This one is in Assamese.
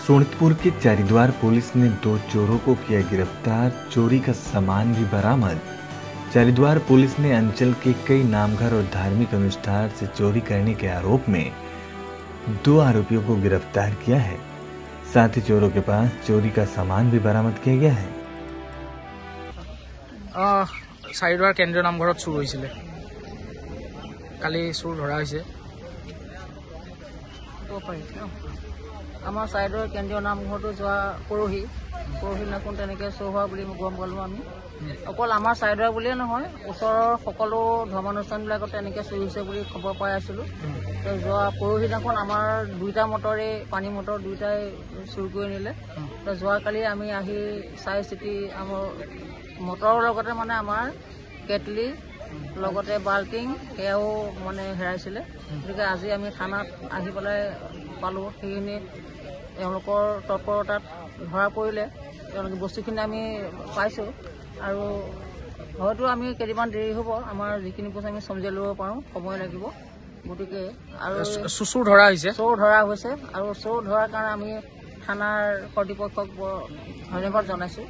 सोनितपुर के चारिद्वार पुलिस ने 2 चोरों को किया गिरफ्तार, चोरी का सामान भी बरामद। चारिद्वार पुलिस ने अंचल के कई नामघर और धार्मिक अनुष्ठान से चोरी करने के आरोप में 2 आरोपियों को गिरफ्तार किया है। साथ ही चोरों के पास चोरी का सामान भी बरामद किया गया है। চাৰিদ্বাৰ কেন্দ্ৰীয় নামঘৰত চুৰ হৈছিলে, কালি চুৰ ধৰা হৈছে। আমাৰ চাৰিদ্বাৰ কেন্দ্ৰীয় নামঘৰতো যোৱা পৰহিদিনাখন তেনেকৈ চুৰ হোৱা বুলি গম পালোঁ আমি। অকল আমাৰ চাৰিদ্বাৰ বুলিয়ে নহয়, ওচৰৰ সকলো ধৰ্মানুষ্ঠানবিলাকত তেনেকৈ চুৰ হৈছে বুলি খবৰ পাই আছিলোঁ। যোৱা পৰহিদিনাখন আমাৰ 2টা মটৰে পানী মটৰ 2টাই চুৰ কৰি নিলে। যোৱাকালি আমি আহি চাই চিতি আমাৰ মটৰৰ লগতে আমাৰ কেটলি লগতে বাল্টিং সেয়াও হেৰাইছিলে। গতিকে আজি আমি থানাত আহি পেলাই পালোঁ, সেইখিনি তেওঁলোকৰ তৎপৰতাত ধৰা পৰিলে। তেওঁলোকে বস্তুখিনি আমি পাইছোঁ আৰু হয়তো আমি কেইদিনমান দেৰি হ'ব, আমাৰ যিখিনি বস্তু আমি চমজাই ল'ব পাৰোঁ, সময় লাগিব। গতিকে আৰু চুৰ ধৰা হৈছে আৰু চোৰ ধৰাৰ কাৰণে আমি থানাৰ কৰ্তৃপক্ষক ধন্যবাদ জনাইছোঁ।